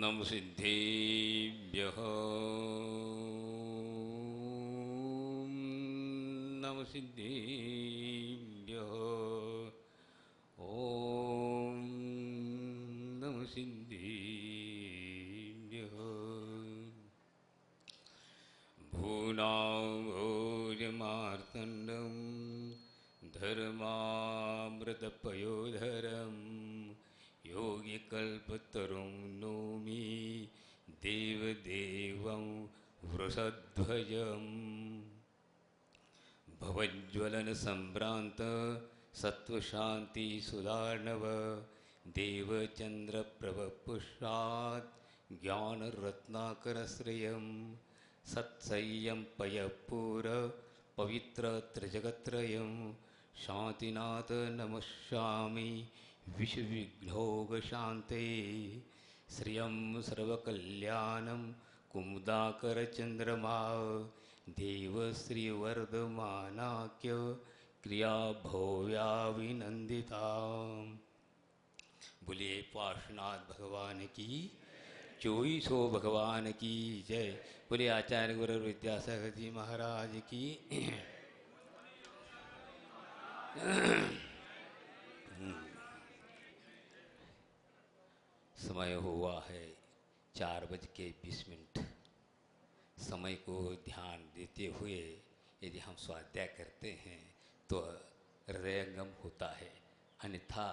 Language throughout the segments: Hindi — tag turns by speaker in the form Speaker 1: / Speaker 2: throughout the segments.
Speaker 1: नम सिद्धेभ्यः नम सिद्धेभ्यः ॐ नम सिद्धेभ्यः भूनाभोजमार्तण्डं धर्मामृतपयोधरम् योगिकल्पतरुं नौमि देवदेवं वृषध्वजम् भवज्ज्वलनसम्भ्रान्त सत्त्वशान्तिसुधार्णव देवचन्द्रप्रभपुष्पात् ज्ञानरत्नाकरश्रियं सत्सह्यं पयपूर पवित्रत्रिजगत्त्रयं शान्तिनाथ नमस्यामि विश्वविघ्नोपशान्ते श्रियं सर्वकल्याणं कुमुदाकरचन्द्रमा देवश्रीवर्धमानाख्य क्रिया भव्याभिनन्दिता। बोलिए पार्श्वनाथ भगवान की चोई सो भगवान की जय। बोलिए आचार्य गुरु विद्यासागर जी महाराज की। समय हुआ है 4:20। समय को ध्यान देते हुए यदि हम स्वाध्याय करते हैं तो हृदयंगम होता है, अन्यथा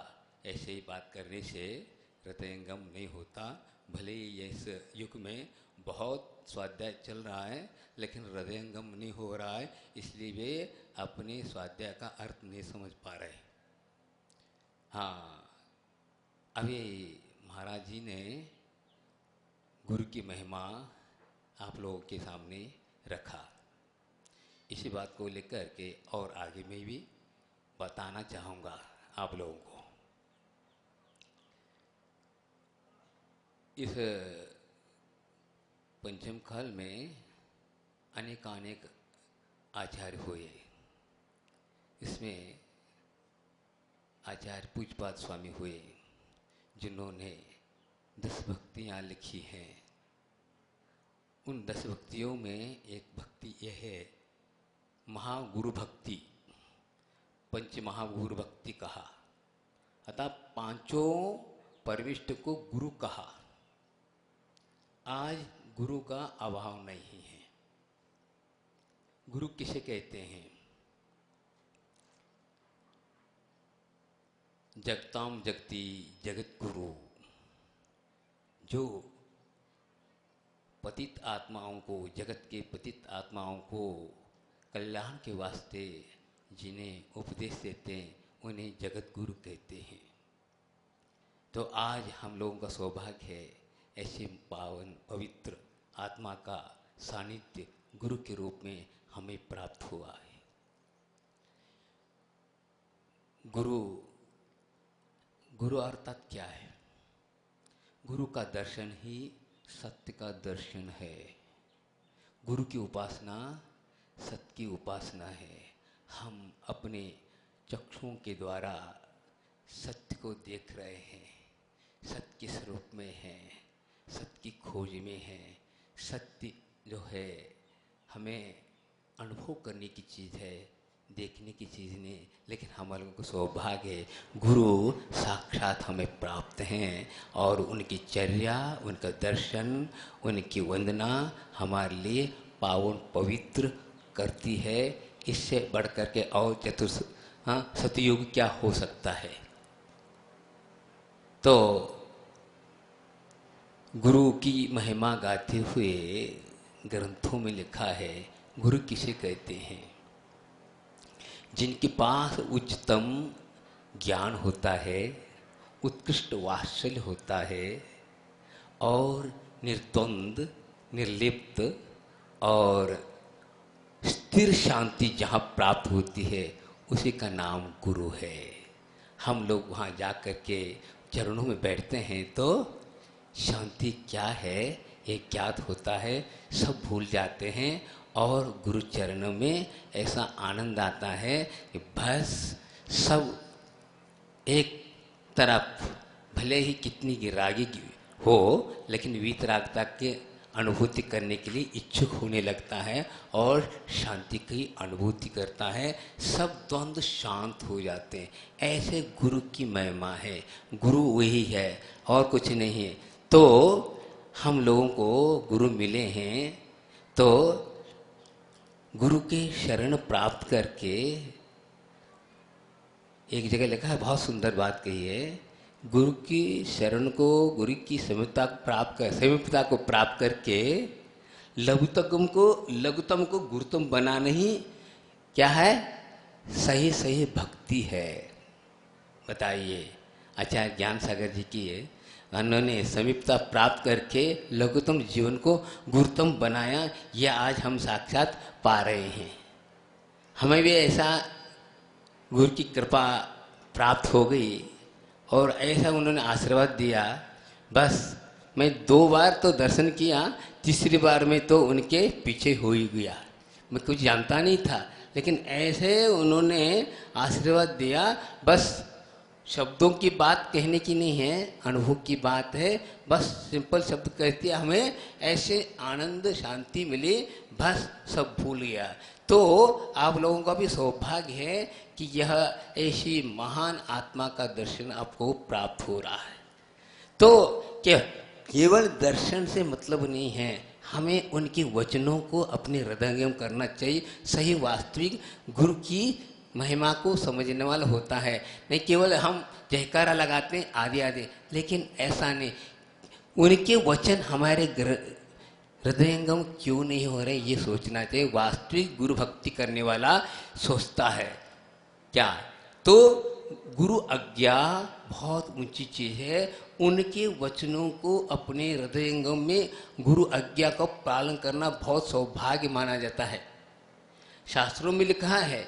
Speaker 1: ऐसे ही बात करने से हृदयंगम नहीं होता। भले ही इस युग में बहुत स्वाध्याय चल रहा है लेकिन हृदयंगम नहीं हो रहा है, इसलिए वे अपने स्वाध्याय का अर्थ नहीं समझ पा रहे। हाँ, अभी महाराज जी ने गुरु की महिमा आप लोगों के सामने रखा। इसी बात को लेकर के और आगे में भी बताना चाहूँगा आप लोगों को। इस पंचम काल में अनेक आचार्य हुए। इसमें आचार्य पूज्यपाद स्वामी हुए जिन्होंने 10 भक्तियाँ लिखी हैं। उन 10 भक्तियों में एक भक्ति यह है महागुरु भक्ति, पंच महागुरु भक्ति कहा, अतः पांचों परमिष्ट को गुरु कहा। आज गुरु का अभाव नहीं है। गुरु किसे कहते हैं? जगताम जगती जगत गुरु, जो पतित आत्माओं को, जगत के पतित आत्माओं को कल्याण के वास्ते जिन्हें उपदेश देते हैं उन्हें जगत गुरु कहते हैं। तो आज हम लोगों का सौभाग्य है ऐसे पावन पवित्र आत्मा का सानिध्य गुरु के रूप में हमें प्राप्त हुआ है। गुरु अर्थात क्या है? गुरु का दर्शन ही सत्य का दर्शन है। गुरु की उपासना सत्य की उपासना है। हम अपने चक्षुओं के द्वारा सत्य को देख रहे हैं, सत्य के स्वरूप में हैं, सत्य की खोज में हैं। सत्य जो है हमें अनुभव करने की चीज़ है, देखने की चीज़ नहीं। लेकिन हम लोगों को सौभाग्य है, गुरु साक्षात हमें प्राप्त हैं और उनकी चर्या, उनका दर्शन, उनकी वंदना हमारे लिए पावन पवित्र करती है। इससे बढ़ कर के और सतयुग क्या हो सकता है? तो गुरु की महिमा गाते हुए ग्रंथों में लिखा है गुरु किसे कहते हैं? जिनके पास उच्चतम ज्ञान होता है, उत्कृष्ट वात्सल्य होता है और निर्द्वंद, निर्लिप्त और स्थिर शांति जहाँ प्राप्त होती है उसी का नाम गुरु है। हम लोग वहाँ जा कर के चरणों में बैठते हैं तो शांति क्या है ये ज्ञात होता है, सब भूल जाते हैं और गुरु चरणों में ऐसा आनंद आता है कि बस सब एक तरफ, भले ही कितनी गिरागी हो, लेकिन वीतरागता के अनुभूति करने के लिए इच्छुक होने लगता है और शांति की अनुभूति करता है, सब द्वंद्व शांत हो जाते हैं। ऐसे गुरु की महिमा है, गुरु वही है और कुछ नहीं है। तो हम लोगों को गुरु मिले हैं, तो गुरु के शरण प्राप्त करके, एक जगह लिखा है, बहुत सुंदर बात कही है, गुरु की शरण को, गुरु की समीपता को प्राप्त करके लघुतम को गुरुतम बनाना ही क्या है, सही सही भक्ति है। बताइए, आचार्य ज्ञान सागर जी की है, उन्होंने समीपता प्राप्त करके लघुतम जीवन को गुरुतम बनाया, यह आज हम साक्षात पा रहे हैं। हमें भी ऐसा गुरु की कृपा प्राप्त हो गई और ऐसा उन्होंने आशीर्वाद दिया। बस मैं 2 बार तो दर्शन किया, तीसरी बार में तो उनके पीछे हो ही गया। मैं कुछ जानता नहीं था, लेकिन ऐसे उन्होंने आशीर्वाद दिया। बस शब्दों की बात कहने की नहीं है, अनुभव की बात है। बस सिंपल शब्द कहती है, हमें ऐसे आनंद शांति मिली, बस सब भूल गया। तो आप लोगों का भी सौभाग्य है कि यह ऐसी महान आत्मा का दर्शन आपको प्राप्त हो रहा है। तो क्या केवल दर्शन से मतलब नहीं है, हमें उनके वचनों को अपने हृदयंगम करना चाहिए। सही वास्तविक गुरु की महिमा को समझने वाला होता है। नहीं केवल हम जयकारा लगाते हैं आदि आदि, लेकिन ऐसा नहीं, उनके वचन हमारे हृदयंगम क्यों नहीं हो रहे, ये सोचना चाहिए। वास्तविक गुरु भक्ति करने वाला सोचता है क्या, तो गुरु आज्ञा बहुत ऊंची चीज है। उनके वचनों को अपने हृदयंगम में गुरु आज्ञा का पालन करना बहुत सौभाग्य माना जाता है। शास्त्रों में लिखा है,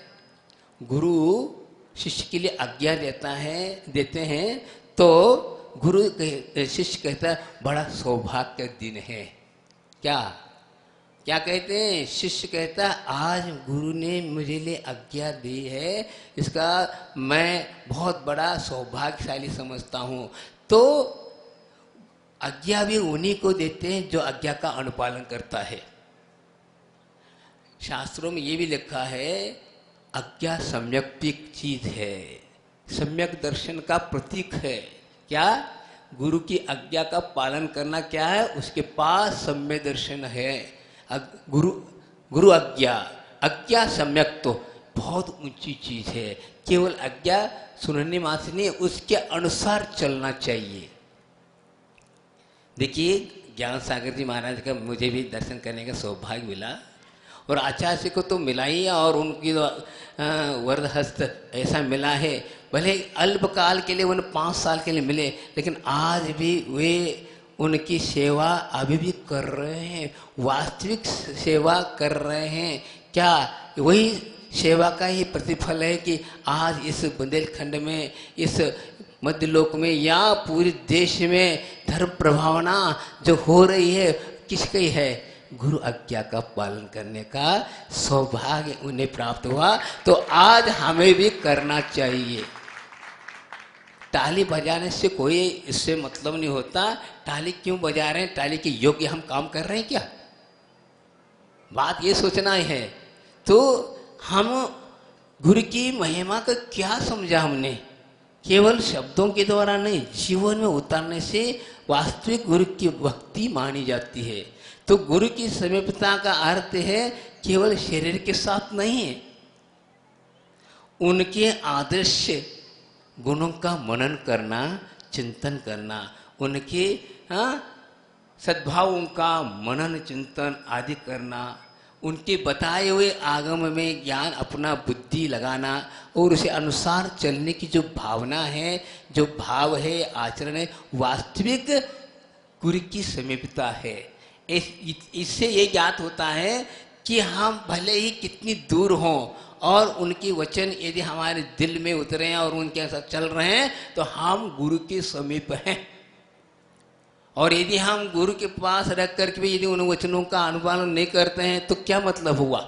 Speaker 1: गुरु शिष्य के लिए आज्ञा देते हैं तो गुरु शिष्य कहता है बड़ा सौभाग्य का दिन है। क्या कहते हैं, शिष्य कहता है आज गुरु ने मुझे लिए आज्ञा दी है, इसका मैं बहुत बड़ा सौभाग्यशाली समझता हूँ। तो आज्ञा भी उन्हीं को देते हैं जो आज्ञा का अनुपालन करता है। शास्त्रों में ये भी लिखा है, आज्ञा सम्यक चीज है, सम्यक दर्शन का प्रतीक है। क्या, गुरु की आज्ञा का पालन करना क्या है, उसके पास सम्य दर्शन है। गुरु आज्ञा सम्यक तो बहुत ऊंची चीज है। केवल आज्ञा सुनने मात्र नहीं, उसके अनुसार चलना चाहिए। देखिए, ज्ञान सागर जी महाराज का मुझे भी दर्शन करने का सौभाग्य मिला और आचार्य को तो मिला ही, और उनकी वरदहस्त ऐसा मिला है। भले अल्पकाल के लिए, उन्हें 5 साल के लिए मिले, लेकिन आज भी वे उनकी सेवा अभी भी कर रहे हैं, वास्तविक सेवा कर रहे हैं। क्या वही सेवा का ही प्रतिफल है कि आज इस बुंदेलखंड में, इस मध्यलोक में या पूरे देश में धर्म प्रभावना जो हो रही है, किसकी है, गुरु आज्ञा का पालन करने का सौभाग्य उन्हें प्राप्त हुआ। तो आज हमें भी करना चाहिए। ताली बजाने से कोई इससे मतलब नहीं होता, ताली क्यों बजा रहे हैं, ताली के योग्य हम काम कर रहे हैं क्या, बात ये सोचना है। तो हम गुरु की महिमा का क्या समझा हमने, केवल शब्दों के द्वारा नहीं, जीवन में उतारने से वास्तविक गुरु की भक्ति मानी जाती है। तो गुरु की समीपता का अर्थ है केवल शरीर के साथ नहीं है, उनके आदर्श गुणों का मनन करना, चिंतन करना, उनके सद्भावों का मनन चिंतन आदि करना, उनके बताए हुए आगम में ज्ञान अपना बुद्धि लगाना और उसे अनुसार चलने की जो भावना है, जो भाव है, आचरण है, वास्तविक गुरु की समीपता है। इससे ये ज्ञात होता है कि हम भले ही कितनी दूर हों और उनके वचन यदि हमारे दिल में उतरे हैं और उनके साथ चल रहे हैं तो हम गुरु के समीप हैं। और यदि हम गुरु के पास रख करके भी यदि उन वचनों का अनुपालन नहीं करते हैं तो क्या मतलब हुआ।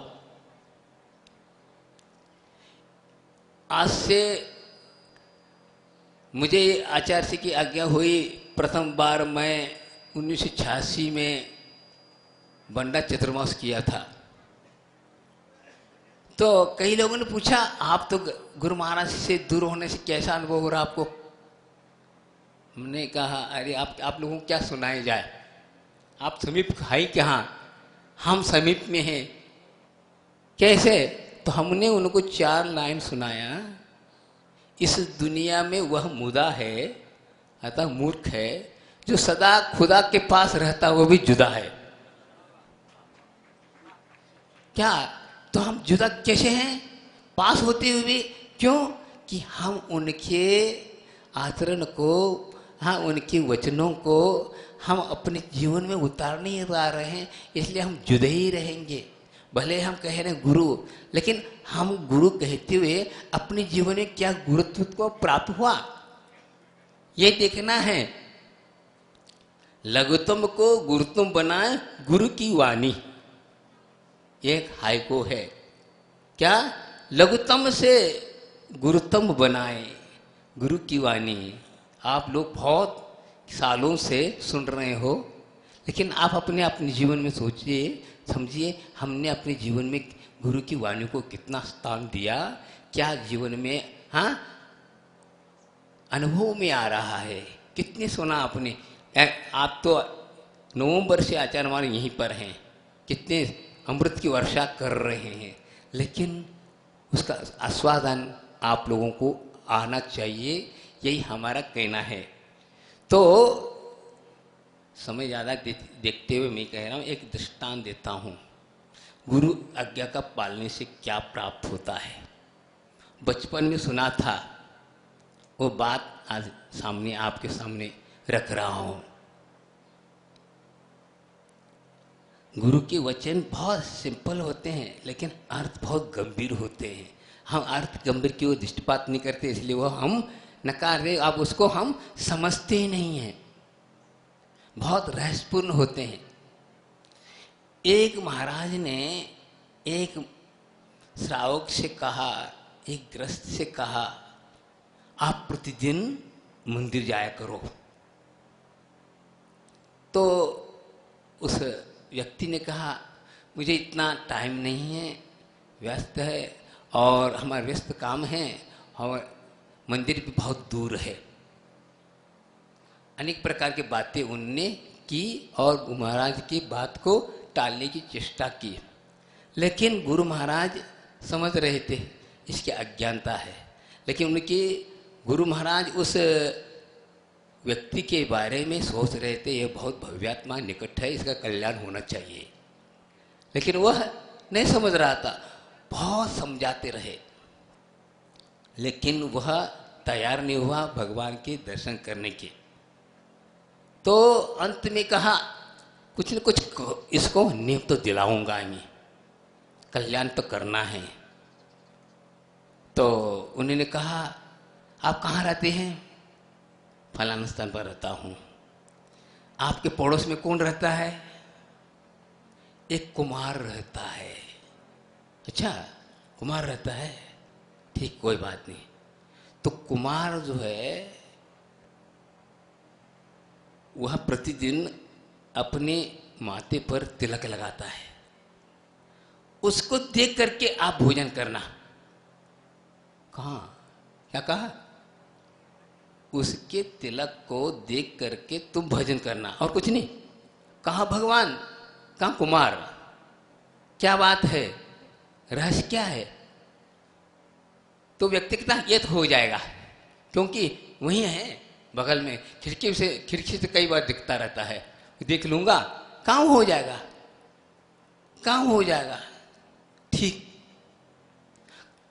Speaker 1: आज से मुझे आचार्य की आज्ञा हुई, प्रथम बार मैं 1986 में बंडा चतुर्मास किया था। तो कई लोगों ने पूछा, आप तो गुरु महाराज से दूर होने से कैसा अनुभव हो रहा आपको? हमने कहा, अरे आप लोगों को क्या सुनाया जाए, आप समीप है कहाँ, हम समीप में हैं कैसे? तो हमने उनको 4 लाइन सुनाया। इस दुनिया में वह मुदा है, अतः मूर्ख है, जो सदा खुदा के पास रहता वो भी जुदा है। क्या? तो हम जुदा कैसे हैं पास होते हुए भी? क्यों? कि हम उनके आचरण को, हाँ, उनके वचनों को हम अपने जीवन में उतार नहीं पा रहे हैं, इसलिए हम जुदे ही रहेंगे। भले हम कह रहे हैं गुरु, लेकिन हम गुरु कहते हुए अपने जीवन में क्या गुरुत्व को प्राप्त हुआ, ये देखना है। लघुत्तम को गुरुत्तम बनाए गुरु की वाणी, एक हाइको है। क्या? लघुत्तम से गुरुत्तम बनाए गुरु की वाणी। आप लोग बहुत सालों से सुन रहे हो, लेकिन आप अपने जीवन में सोचिए, समझिए, हमने अपने जीवन में गुरु की वाणी को कितना स्थान दिया? क्या जीवन में, हाँ, अनुभव में आ रहा है? कितने सुना आपने? आप तो नवंबर से आचार्य हमारे यहीं पर हैं, कितने अमृत की वर्षा कर रहे हैं, लेकिन उसका आस्वादन आप लोगों को आना चाहिए, यही हमारा कहना है। तो समय ज़्यादा देखते हुए मैं कह रहा हूँ, एक दृष्टांत देता हूँ, गुरु आज्ञा का पालने से क्या प्राप्त होता है। बचपन में सुना था, वो बात आज सामने आपके सामने रख रहा हूँ। गुरु के वचन बहुत सिंपल होते हैं, लेकिन अर्थ बहुत गंभीर होते हैं। हम अर्थ गंभीर की ओर दृष्टिपात नहीं करते, इसलिए वो हम नकार रहे, अब उसको हम समझते ही नहीं हैं, बहुत रहस्यपूर्ण होते हैं। एक महाराज ने एक श्रावक से कहा, एक गृहस्थ से कहा, आप प्रतिदिन मंदिर जाया करो। तो उस व्यक्ति ने कहा, मुझे इतना टाइम नहीं है, व्यस्त है, और हमारे व्यस्त काम है, और मंदिर भी बहुत दूर है। अनेक प्रकार की बातें उनने की और गुरु महाराज की बात को टालने की चेष्टा की, लेकिन गुरु महाराज समझ रहे थे इसकी अज्ञानता है। लेकिन उनके गुरु महाराज उस व्यक्ति के बारे में सोच रहे थे, यह बहुत भव्यात्मा निकट है, इसका कल्याण होना चाहिए, लेकिन वह नहीं समझ रहा था। बहुत समझाते रहे, लेकिन वह तैयार नहीं हुआ भगवान के दर्शन करने के। तो अंत में कहा, कुछ न कुछ इसको नींव तो दिलाऊंगा, मैं कल्याण तो करना है। तो उन्होंने कहा, आप कहाँ रहते हैं? फलाना स्थान पर रहता हूँ। आपके पड़ोस में कौन रहता है? एक कुमार रहता है। अच्छा, कुमार रहता है, ठीक, कोई बात नहीं। तो कुमार जो है वह प्रतिदिन अपने माथे पर तिलक लगाता है, उसको देख करके आप भोजन करना। कहाँ? क्या कहा? उसके तिलक को देख करके तुम भजन करना, और कुछ नहीं। कहाँ भगवान, कहाँ कुमार? क्या बात है, रहस्य क्या है? तो व्यक्ति कहता ये तो हो जाएगा, क्योंकि वही है बगल में, खिड़की से कई बार दिखता रहता है, देख लूंगा, कहाँ हो जाएगा, कहाँ हो जाएगा। ठीक,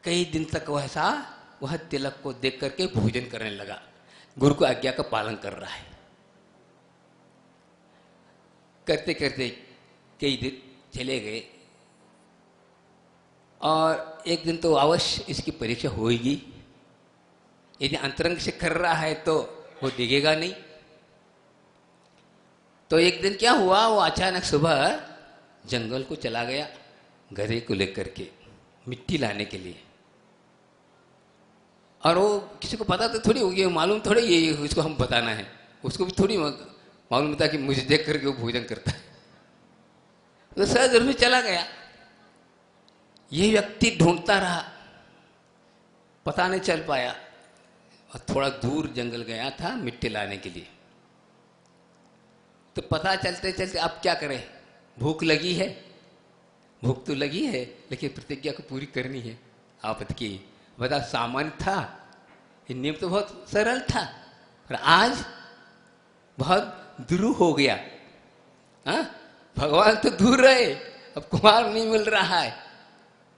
Speaker 1: कई दिन तक वह तिलक को देख करके भोजन करने लगा, गुरु को आज्ञा का पालन कर रहा है। करते करते कई दिन चले गए, और एक दिन तो अवश्य इसकी परीक्षा होगी। यदि अंतरंग से कर रहा है तो वो दिखेगा नहीं। तो एक दिन क्या हुआ, वो अचानक सुबह जंगल को चला गया गधे को लेकर के मिट्टी लाने के लिए। और वो किसी को पता तो थोड़ी होगी, मालूम थोड़ी ये इसको हम बताना है, उसको भी थोड़ी मालूम था कि मुझे देख करके वो भोजन करता है। तो सहज रूप में चला गया। ये व्यक्ति ढूंढता रहा, पता नहीं चल पाया, और थोड़ा दूर जंगल गया था मिट्टी लाने के लिए। तो पता चलते चलते अब क्या करें, भूख लगी है, भूख तो लगी है, लेकिन प्रतिज्ञा को पूरी करनी है। आप की बता, सामान्य था, ये नियम तो बहुत सरल था, पर आज बहुत दूर हो गया। हाँ, भगवान तो दूर रहे, अब कुमार नहीं मिल रहा है।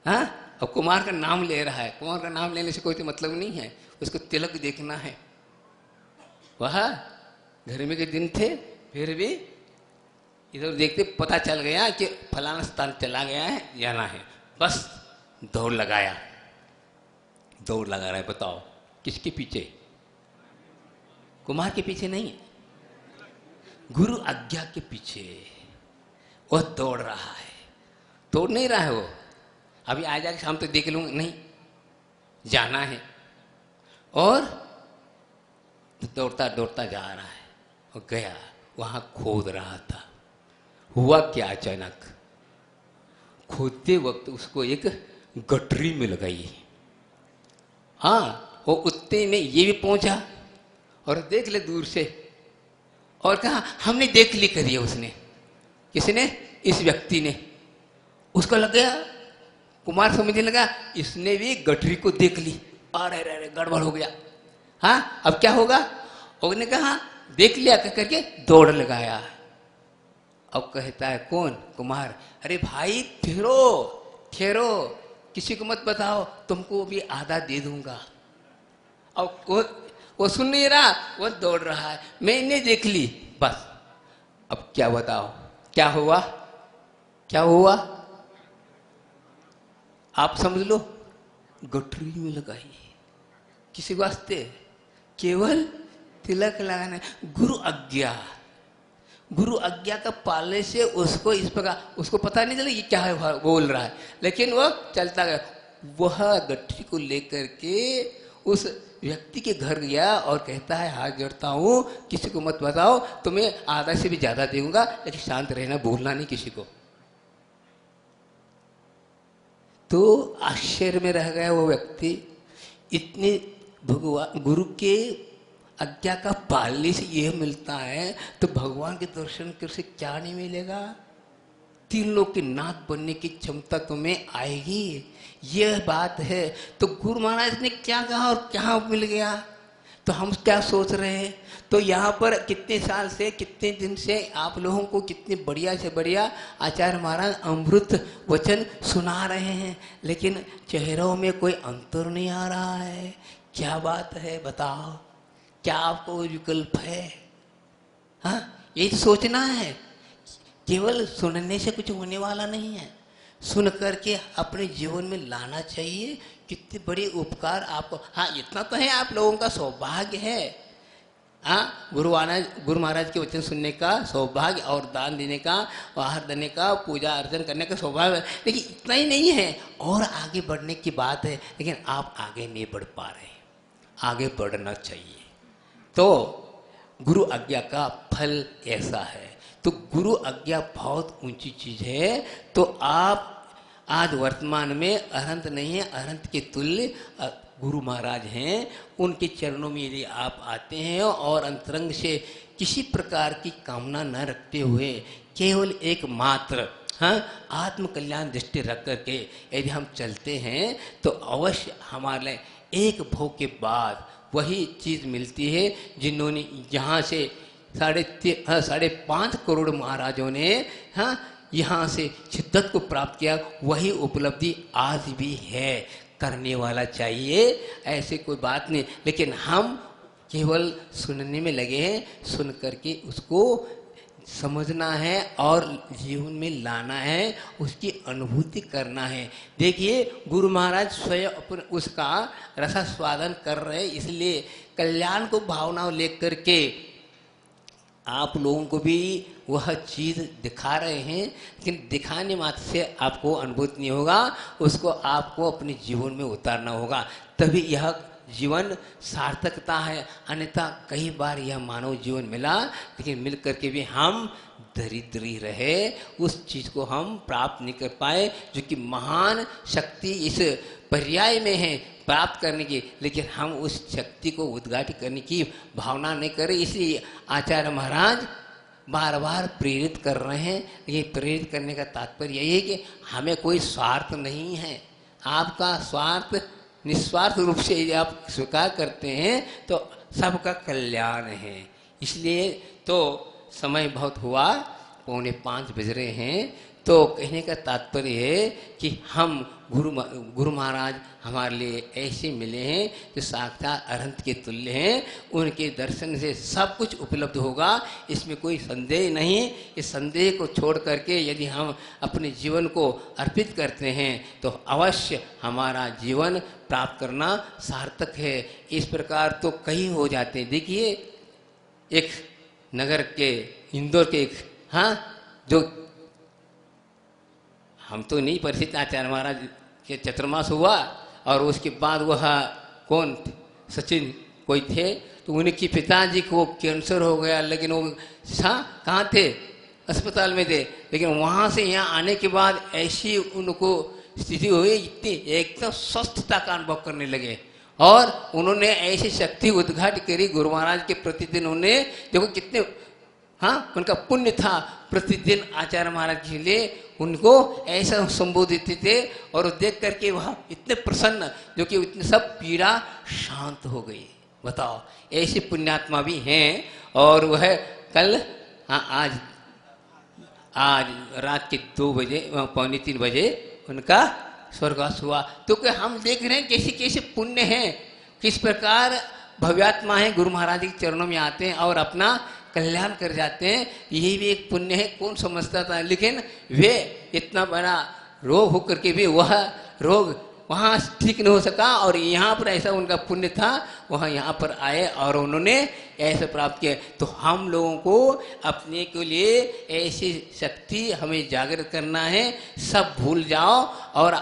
Speaker 1: हाँ, अब कुमार का नाम ले रहा है। कुमार का नाम लेने से कोई तो मतलब नहीं है, उसको तिलक देखना है। वह गर्मी के दिन थे, फिर भी इधर देखते पता चल गया कि फलाना स्थान चला गया है, जाना है। बस दौड़ लगाया, दौड़ लगा रहा है। बताओ किसके पीछे? कुमार के पीछे नहीं, गुरु आज्ञा के पीछे वह दौड़ रहा है। दौड़ नहीं रहा है वो, अभी आ जाके शाम तक देख लूंगा, नहीं, जाना है। और दौड़ता दौड़ता जा रहा है, और गया, वहां खोद रहा था। हुआ क्या, अचानक खोदते वक्त उसको एक गटरी मिल गई। हाँ, वो उतने में ये भी पहुंचा और देख ले दूर से, और कहा हमने देख ली करी है उसने। किसने? इस व्यक्ति ने। उसको लग गया, कुमार समझने लगा इसने भी गठरी को देख ली। अरे अरे गड़बड़ हो गया। हाँ, अब क्या होगा? उसने कहा देख लिया करके दौड़ लगाया। अब कहता है कौन? कुमार, अरे भाई ठहरो ठहरो, किसी को मत बताओ, तुमको भी आधा दे दूंगा। अब वो सुन नहीं रहा, वो दौड़ रहा है, मैंने देख ली बस। अब क्या बताओ क्या हुआ? क्या हुआ आप समझ लो। गठरी में लगाई, किसी वास्ते? केवल तिलक लगाना। गुरु आज्ञा, गुरु आज्ञा का पालने से उसको इस प्रकार, उसको पता नहीं चला ये क्या है बोल रहा है, लेकिन वो चलता गया। वह गठरी को लेकर के उस व्यक्ति के घर गया और कहता है हाथ जोड़ता हूँ, किसी को मत बताओ, तुम्हें आधा से भी ज्यादा दूंगा, लेकिन शांत रहना, बोलना नहीं किसी को। तो आश्चर्य में रह गया वो व्यक्ति। इतने भगवान गुरु के आज्ञा का पालने से यह मिलता है, तो भगवान के दर्शन कर से क्या नहीं मिलेगा? तीन लोग के नाथ बनने की क्षमता तुम्हें आएगी, यह बात है। तो गुरु महाराज ने क्या कहा और क्या मिल गया, तो हम क्या सोच रहे हैं? तो यहाँ पर कितने साल से, कितने दिन से आप लोगों को कितने बढ़िया से बढ़िया आचार्य महाराज अमृत वचन सुना रहे हैं, लेकिन चेहरों में कोई अंतर नहीं आ रहा है। क्या बात है बताओ, क्या आपको विकल्प है? हाँ, ये सोचना है। केवल सुनने से कुछ होने वाला नहीं है, सुन करके अपने जीवन में लाना चाहिए। कितने बड़े उपकार आपको। हाँ, इतना तो है, आप लोगों का सौभाग्य है। हाँ, गुरु महाराज के वचन सुनने का सौभाग्य, और दान देने का, आहार देने का, पूजा अर्चन करने का सौभाग्य, लेकिन इतना ही नहीं है, और आगे बढ़ने की बात है। लेकिन आप आगे नहीं बढ़ पा रहे, आगे बढ़ना चाहिए। तो गुरु आज्ञा का फल ऐसा है। तो गुरु आज्ञा बहुत ऊंची चीज है। तो आप आज वर्तमान में अनंत नहीं है, अनंत के तुल्य गुरु महाराज हैं। उनके चरणों में यदि आप आते हैं और अंतरंग से किसी प्रकार की कामना न रखते हुए केवल एकमात्र आत्म कल्याण दृष्टि रख करके यदि हम चलते हैं, तो अवश्य हमारे एक भोग के बाद वही चीज़ मिलती है जिन्होंने यहाँ से 5.5 करोड़ महाराजों ने यहाँ से शिद्दत को प्राप्त किया। वही उपलब्धि आज भी है, करने वाला चाहिए, ऐसे कोई बात नहीं। लेकिन हम केवल सुनने में लगे हैं, सुन करके उसको समझना है और जीवन में लाना है, उसकी अनुभूति करना है। देखिए, गुरु महाराज स्वयं अपन उसका रसास्वादन कर रहे हैं, इसलिए कल्याण को भावना लेकर के आप लोगों को भी वह चीज़ दिखा रहे हैं। लेकिन दिखाने मात्र से आपको अनुभूति नहीं होगा, उसको आपको अपने जीवन में उतारना होगा, तभी यह जीवन सार्थकता है। अन्यथा कई बार यह मानव जीवन मिला, लेकिन मिल करके भी हम दरिद्र ही रहे, उस चीज़ को हम प्राप्त नहीं कर पाए जो कि महान शक्ति इस पर्याय में है प्राप्त करने की, लेकिन हम उस शक्ति को उद्घाटित करने की भावना नहीं करें। इसलिए आचार्य महाराज बार बार प्रेरित कर रहे हैं। ये प्रेरित करने का तात्पर्य यही है कि हमें कोई स्वार्थ नहीं है। आपका स्वार्थ निस्वार्थ रूप से यदि आप स्वीकार करते हैं तो सबका कल्याण है। इसलिए तो समय बहुत हुआ, 4:45 बज रहे हैं, तो कहने का तात्पर्य है कि हम गुरु महाराज हमारे लिए ऐसे मिले हैं जो साक्षात अरहंत के तुल्य हैं। उनके दर्शन से सब कुछ उपलब्ध होगा, इसमें कोई संदेह नहीं। इस संदेह को छोड़ करके यदि हम अपने जीवन को अर्पित करते हैं तो अवश्य हमारा जीवन प्राप्त करना सार्थक है। इस प्रकार तो कई हो जाते हैं। देखिए, एक नगर के इंदौर के एक जो हम तो नहीं परिचित, आचार्य महाराज के चतुर्मास हुआ और उसके बाद वह कौन सचिन कोई थे, तो उनके पिताजी को कैंसर हो गया, लेकिन वो कहाँ थे? अस्पताल में थे। लेकिन वहाँ से यहाँ आने के बाद ऐसी उनको स्थिति हुई, इतनी एकदम स्वस्थता का अनुभव करने लगे और उन्होंने ऐसी शक्ति उद्घाटित करी गुरु महाराज के प्रतिदिन। उन्हें देखो कितने उनका पुण्य था, प्रतिदिन आचार्य महाराज के लिए उनको ऐसा संबोधित थे और देख करके वह इतने प्रसन्न, जो कि इतने सब पीड़ा शांत हो गई। बताओ, ऐसे पुण्यात्मा भी हैं। और वह कल आज रात के 2 बजे 2:45 बजे उनका स्वर्गवास हुआ। तो क्या हम देख रहे हैं कैसे कैसे पुण्य हैं, किस प्रकार भव्यात्मा है गुरु महाराज के चरणों में आते हैं और अपना कल्याण कर जाते हैं। यही भी एक पुण्य है, कौन समझता था। लेकिन वे इतना बड़ा रोग होकर के भी वह रोग वहाँ ठीक नहीं हो सका और यहाँ पर ऐसा उनका पुण्य था, वह यहाँ पर आए और उन्होंने ऐसे प्राप्त किया। तो हम लोगों को अपने के लिए ऐसी शक्ति हमें जागृत करना है। सब भूल जाओ। और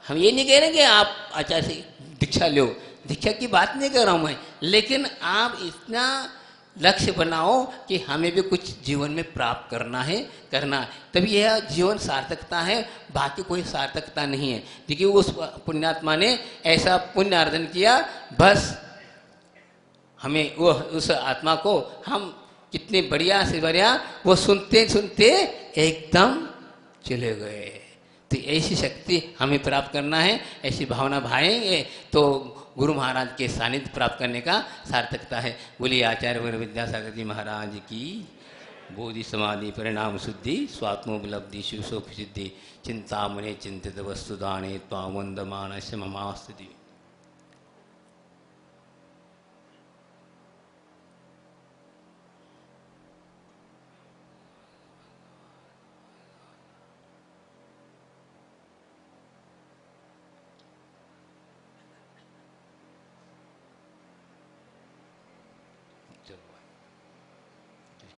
Speaker 1: हम ये नहीं कह रहे कि आप आचार्य से दीक्षा लो, दीक्षा की बात नहीं कर रहा हूँ मैं, लेकिन आप इतना लक्ष्य बनाओ कि हमें भी कुछ जीवन में प्राप्त करना है, तभी यह जीवन सार्थकता है, बाकी कोई सार्थकता नहीं है। देखिए, उस पुण्यात्मा ने ऐसा पुण्य अर्जन किया, बस हमें वो उस आत्मा को हम कितने बढ़िया से बढ़िया वो सुनते सुनते एकदम चले गए। तो ऐसी शक्ति हमें प्राप्त करना है, ऐसी भावना भाएंगे तो गुरु महाराज के सानिध्य प्राप्त करने का सार्थकता है। बोलिए आचार्य वर विद्यासागर जी महाराज की। बोधि समाधि परिणाम शुद्धि स्वात्मोपलब्धि शिव सुख सिद्धि चिंतामणे चिंतित वस्तुदाने त्वां वंदमानस्य ममास्तुति।